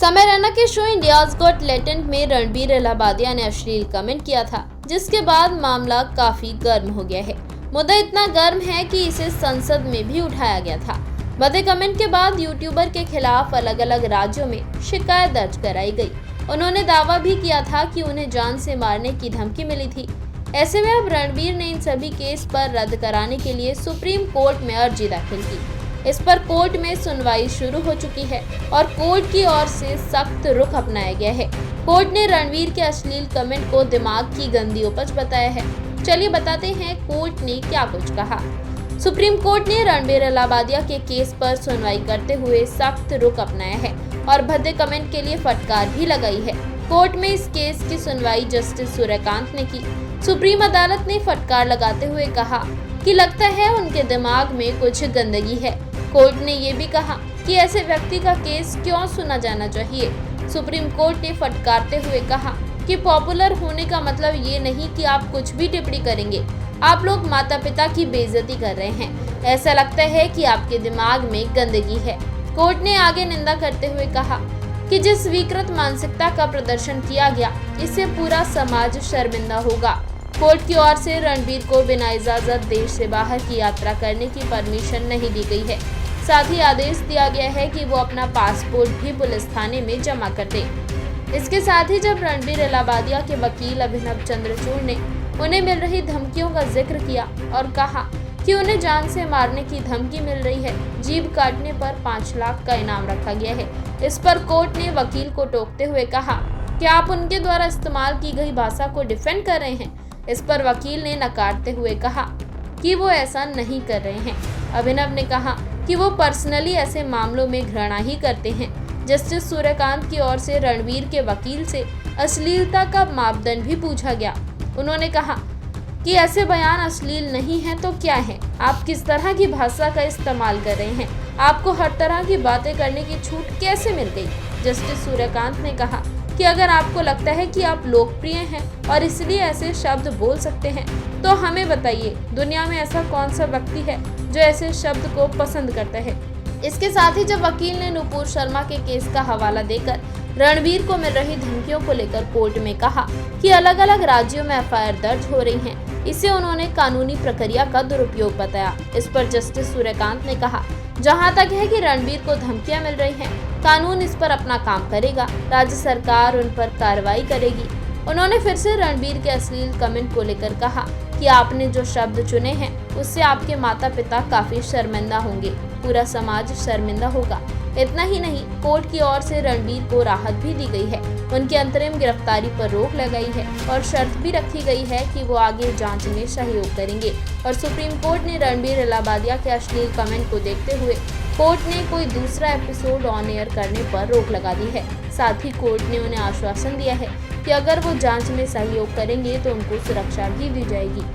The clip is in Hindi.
समय रैना के शो इंडियाज गॉट टैलेंट में रणबीर इलाहाबादिया ने अश्लील कमेंट किया था, जिसके बाद मामला काफी गर्म हो गया है। मुद्दा इतना गर्म है कि इसे संसद में भी उठाया गया था। भद्दे कमेंट के बाद यूट्यूबर के खिलाफ अलग अलग राज्यों में शिकायत दर्ज कराई गई। उन्होंने दावा भी किया था कि उन्हें जान से मारने की धमकी मिली थी। ऐसे में अब रणबीर ने इन सभी केस पर रद्द कराने के लिए सुप्रीम कोर्ट में अर्जी दाखिल की। इस पर कोर्ट में सुनवाई शुरू हो चुकी है और कोर्ट की ओर से सख्त रुख अपनाया गया है। कोर्ट ने रणबीर के अश्लील कमेंट को दिमाग की गंदी उपज बताया है। चलिए बताते हैं कोर्ट ने क्या कुछ कहा। सुप्रीम कोर्ट ने रणबीर इलाहाबादिया के केस पर सुनवाई करते हुए सख्त रुख अपनाया है और भद्दे कमेंट के लिए फटकार भी लगाई है। कोर्ट में इस केस की सुनवाई जस्टिस सूर्यकांत ने की। सुप्रीम अदालत ने फटकार लगाते हुए कहा कि लगता है उनके दिमाग में कुछ गंदगी है। कोर्ट ने ये भी कहा कि ऐसे व्यक्ति का केस क्यों सुना जाना चाहिए। सुप्रीम कोर्ट ने फटकारते हुए कहा कि पॉपुलर होने का मतलब ये नहीं कि आप कुछ भी टिप्पणी करेंगे। आप लोग माता पिता की बेइज्जती कर रहे हैं। ऐसा लगता है कि आपके दिमाग में गंदगी है। कोर्ट ने आगे निंदा करते हुए कहा कि जिस विकृत मानसिकता का प्रदर्शन किया गया, इससे पूरा समाज शर्मिंदा होगा। कोर्ट की ओर से रणबीर को बिना इजाजत देश से बाहर की यात्रा करने की परमिशन नहीं दी गई है। साथ ही आदेश दिया गया है कि वो अपना पासपोर्ट भी पुलिस थाने में जमा कर दे। इसके साथ ही जब रणबीर इलाहाबादिया के वकील अभिनव चंद्रचूड़ ने उन्हें मिल रही धमकियों का जिक्र किया और कहा कि उन्हें जान से मारने की धमकी मिल रही है, जीभ काटने पर 5 लाख का इनाम रखा गया है। इस पर कोर्ट ने वकील को टोकते हुए कहा कि आप उनके द्वारा इस्तेमाल की गई भाषा को डिफेंड कर रहे हैं। इस पर वकील ने नकारते हुए कहा कि वो ऐसा नहीं कर रहे हैं। अभिनव ने कहा कि वो पर्सनली ऐसे मामलों में घृणा ही करते हैं। जस्टिस सूर्यकांत की ओर से रणबीर के वकील से अश्लीलता का मापदंड भी पूछा गया। उन्होंने कहा कि ऐसे बयान अश्लील नहीं है तो क्या है? आप किस तरह की भाषा का इस्तेमाल कर रहे हैं? आपको हर तरह की बातें करने की छूट कैसे मिल गई? जस्टिस सूर्यकांत ने कहा कि अगर आपको लगता है कि आप लोकप्रिय हैं और इसलिए ऐसे शब्द बोल सकते हैं, तो हमें बताइए, दुनिया में ऐसा कौन सा व्यक्ति है जो ऐसे शब्द को पसंद करता है। इसके साथ ही जब वकील ने नुपुर शर्मा के केस का हवाला देकर रणबीर को मिल रही धमकियों को लेकर कोर्ट में कहा कि अलग अलग राज्यों में एफआईआर दर्ज हो रही हैं, इसे उन्होंने कानूनी प्रक्रिया का दुरुपयोग बताया। इस पर जस्टिस सूर्यकांत ने कहा, जहां तक है कि रणबीर को धमकियां मिल रही हैं, कानून इस पर अपना काम करेगा, राज्य सरकार उन पर कार्रवाई करेगी। उन्होंने फिर से रणबीर के अश्लील कमेंट को लेकर कहा कि आपने जो शब्द चुने हैं उससे आपके माता पिता काफी शर्मिंदा होंगे, पूरा समाज शर्मिंदा होगा। इतना ही नहीं, कोर्ट की ओर से रणबीर को राहत भी दी गई है। उनकी अंतरिम गिरफ्तारी पर रोक लगाई है और शर्त भी रखी गई है कि वो आगे जांच में सहयोग करेंगे। और सुप्रीम कोर्ट ने रणबीर इलाहाबादिया के अश्लील कमेंट को देखते हुए कोर्ट ने कोई दूसरा एपिसोड ऑन एयर करने पर रोक लगा दी है। साथ ही कोर्ट ने उन्हें आश्वासन दिया है कि अगर वो जांच में सहयोग करेंगे तो उनको सुरक्षा भी दी जाएगी।